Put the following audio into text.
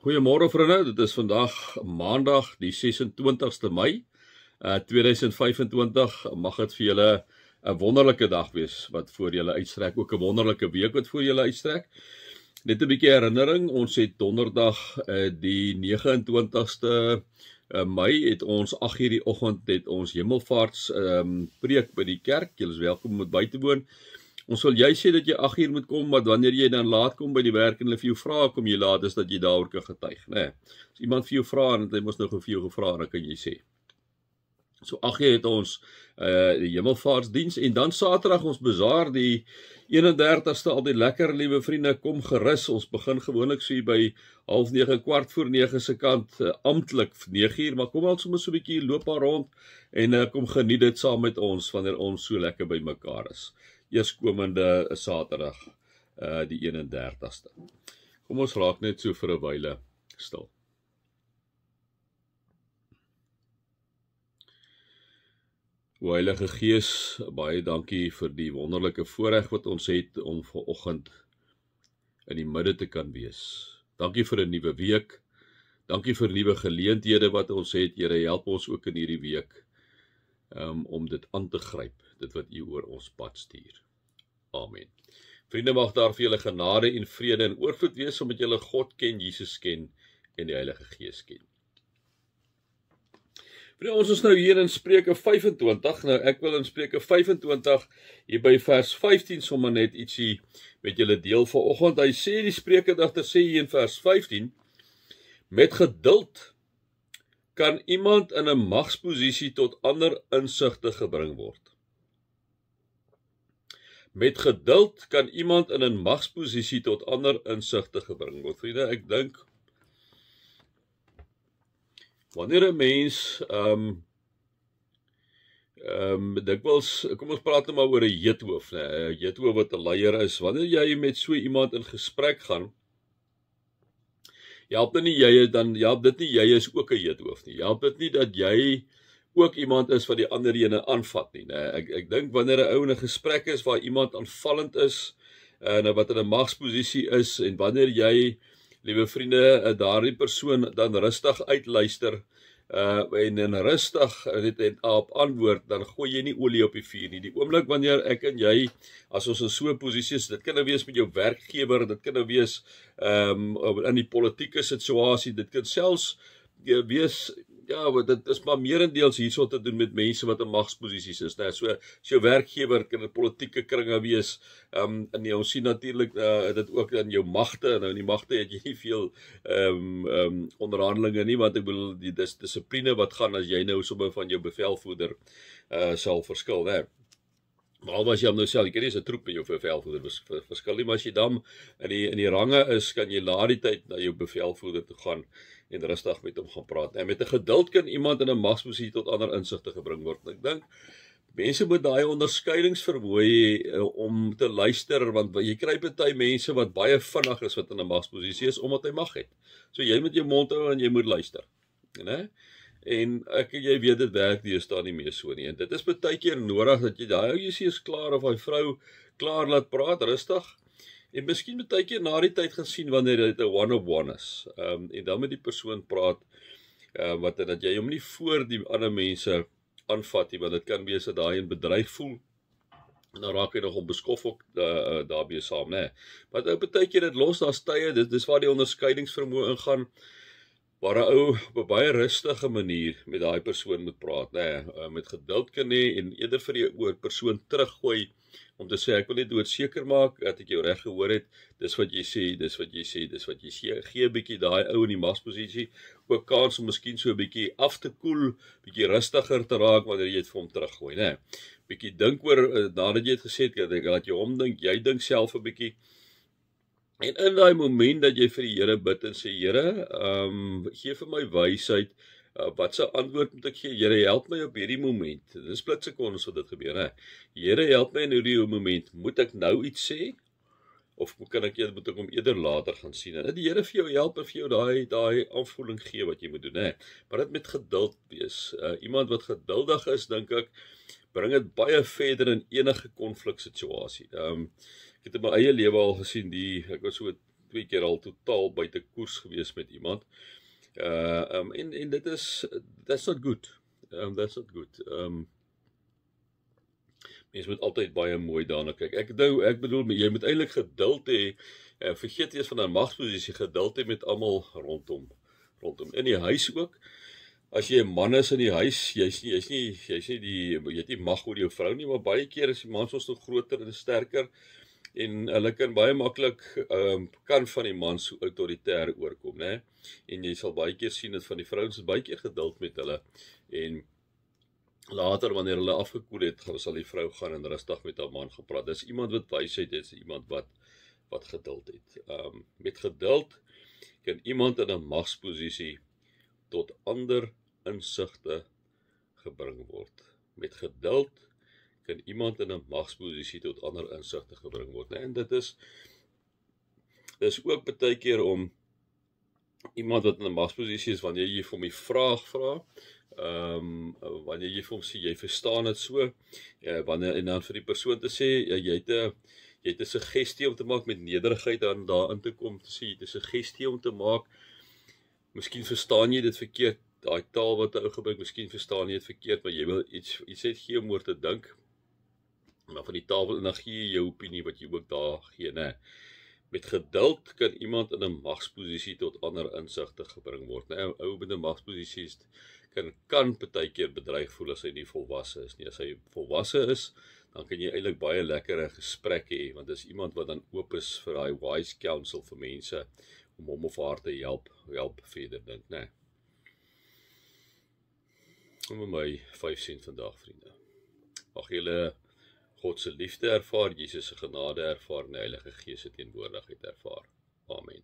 Goeiemôre vriende, dit is vandag maandag die 26ste Mei 2025. Mag dit vir julle 'n wonderlike dag wees wat voor julle uitstrek, ook 'n wonderlike week wat voor julle uitstrek. Net 'n bietjie herinnering, ons het donderdag die 29ste Mei het ons 8:00 die oggend het ons hemelvaarts preek by die kerk. Julle is welkom om by te woon. Ons wil jy sê dat jy 8:00 moet kom, maar wanneer jy dan laat kom by die werk en hulle vir jou vra kom jy laat, is dat jy daaroor kan getuig, né? As iemand vir jou vra en hy mos nou vir jou gevra, dan kan jy sê. So 8:00 het ons die hemelvaartsdiens en dan Saterdag ons bazaar die 31ste, al die lekker liewe vriende, kom gerus. Ons begin gewoonlik so hier by 8:30, 8:45 se kant, amptelik 9:00, maar kom ons sommer so 'n bietjie loop maar rond en kom geniet dit saam met ons wanneer ons so lekker by mekaar is. Eerskomende Saterdag, die 31ste. Kom ons raak net so vir 'n wyle stil. O Heilige Gees, baie dankie vir die wonderlike voorreg wat ons het om vanoggend in die midde te kan wees. Dankie vir 'n nuwe week. Dankie vir nuwe geleenthede wat ons het. Here, help ons ook in hierdie week om dit aan te gryp, dit wat U oor ons pad stuur. Amen. Vriende, mag daar vir julle genade en vrede en oorvloed wees, omdat julle God ken, Jesus ken en die Heilige Gees ken. Vriende, ons is nou hier in Spreuke 25. Nou, ek wil in Spreuke 25 hier by vers 15 sommer net ietsie met julle deel vanoggend. Hy sê die spreekgedigter sê hier in vers 15: met geduld kan iemand in 'n magsposisie tot ander insigte gebring word. Met geduld kan iemand in 'n magsposisie tot ander insigte gebring word. Vriende, ek dink wanneer 'n mens dikwels, kom ons praat nou maar oor 'n jeethoof, né? 'n jeethoof wat 'n leier is. Wanneer jy met so iemand in gesprek gaan, help dit nie jy is ook 'n jeethoof nie. Help dit nie dat jy ook iemand is wat die ander ene aanvat nie, né? Ek dink wanneer 'n ou in 'n gesprek is waar iemand aanvallend is, wat in 'n magsposisie is, en wanneer jy, liewe vriende, daardie persoon dan rustig uitluister, en rustig net op antwoord, dan gooi jy nie olie op die vuur nie. Die oomblik wanneer ek en jy, as ons in so 'n posisie is, dit kan nou wees met jou werkgewer, dit kan nou wees in die politieke situasie, dit kan selfs wees, dit is maar meerendeels hierso te doen met mense wat in magsposisies is, né? So, as jou werkgewer kan 'n politieke kringe wees, en ons sien natuurlik dit ook in jou magte. Nou in die magte het jy nie veel onderhandelinge nie, want ek bedoel die dissipline wat gaan as jy nou sommer van jou bevelvoerder sal verskil, né? Maar as jy hom nou self, jy kan nie as 'n troep met jou bevelvoerder verskil nie, maar as jy dan in die range is, kan jy na die tyd na jou bevelvoerder toe gaan en rustig met hom gaan praat. En met 'n geduld kan iemand in 'n magsposisie tot ander insigte gebring word. Ek dink mense moet daai onderskeidingsvermoë hê om te luister, want jy kry baie mense wat baie vinnig is wat in 'n magsposisie is omdat hy mag het. So jy moet jou mond hou en jy moet luister, né? En jy weet dit werk deesdae nie meer so nie. En dit is baie keer nodig dat jy daai ou jy is klaar of hy vrou klaar laat praat rustig. En miskien baie keer na die tyd gaan sien wanneer dit 'n one-on-one is. En dan met die persoon praat, dat jy hom nie voor die ander mense aanvat nie, want dit kan wees dat daai in bedreig voel. En dan raak hy nog onbeskof ook daarbey saam, né? Maar baie keer dit los, daar's tye, dis waar die onderskeidingsvermoë ingaan, waar 'n ou op 'n baie rustige manier met daai persoon moet praat, né? Met geduld kan hê en eerder vir die persoon teruggooi om te sê, ek wil net doodseker maak dat ek jou reg gehoor het, dis wat jy sê, dis wat jy sê, dis wat jy sê. Gee 'n bietjie daai ou in die magsposisie ook kans om miskien so 'n bietjie af te koel, bietjie rustiger te raak wanneer jy dit vir hom teruggooi, né? Bietjie dink oor, nadat jy het gesê het, laat jy hom dink, jy dink self 'n bietjie. En in daai moment dat jy vir die Here bid en sê, Here, gee vir my wysheid, wat se antwoord moet ek gee? Here, help my op hierdie moment. Dis splitsekondes wat dit gebeur, hè. Here, help my in hierdie moment. Moet ek nou iets sê? Of moet ek hom eerder later gaan sien? En dat die Here vir jou help en vir jou daai aanvoeling gee wat jy moet doen, hè. Maar dit met geduld wees. Iemand wat geduldig is, dink ek, bring dit baie verder in enige konfliksituasie. Ek het in my eie lewe al gesien, ek was so 2 keer al totaal buite koers gewees met iemand. En dit is, that's not good. That's not good. Mens moet altyd baie mooi daarna kyk. Ek bedoel, jy moet eintlik geduld hê, vergeet eers van 'n magsposisie, geduld hê met almal rondom. In die huis ook. As jy 'n man is in die huis, jy's nie jy het nie mag oor jou vrou nie, maar baie keer is die mans ons nog groter en sterker en hulle kan baie maklik kan van die man so autoritair oorkom, né? En jy sal baie keer sien dat van die vrouens is baie keer geduld met hulle en later wanneer hulle afgekoel het, sal die vrou gaan en rustig met haar man gepraat. Dis iemand wat wysheid het, is iemand wat geduld het. Met geduld kan iemand in 'n magsposisie tot ander insigte gebring word. Met geduld kan iemand in 'n magsposisie tot ander insigte gebring word. En dit is ook baie keer om iemand wat in 'n magsposisie is, wanneer jy vir hom die vraag vra, wanneer jy vir hom sê, jy verstaan dit so, wanneer en dan vir die persoon te sê, jy het 'n suggestie om te maak met nederigheid dan daarin te kom, te sê, jy het 'n suggestie om te maak, miskien verstaan jy dit verkeerd, daai taal wat ou gebruik, miskien verstaan jy dit verkeerd, maar jy wil iets het gee om oor te dink, maar van die tafel, en dan gee jy jou opinie wat jy ook daar gee, né? Met geduld kan iemand in 'n magsposisie tot ander insigte gebring word. Nou, ou met 'n magsposisie kan partykeer bedreig voel as hy nie volwasse is nie. As hy volwasse is, dan kan jy eintlik baie lekker 'n gesprek hê, want dis iemand wat dan oop is vir daai wise counsel vir mense om hom of haar te help verder dink, né? Om my 5 sent vandag, vriende. Mag julle God se liefde ervaar, Jesus se genade ervaar en die Heilige Gees se teenwoordigheid ervaar. Amen.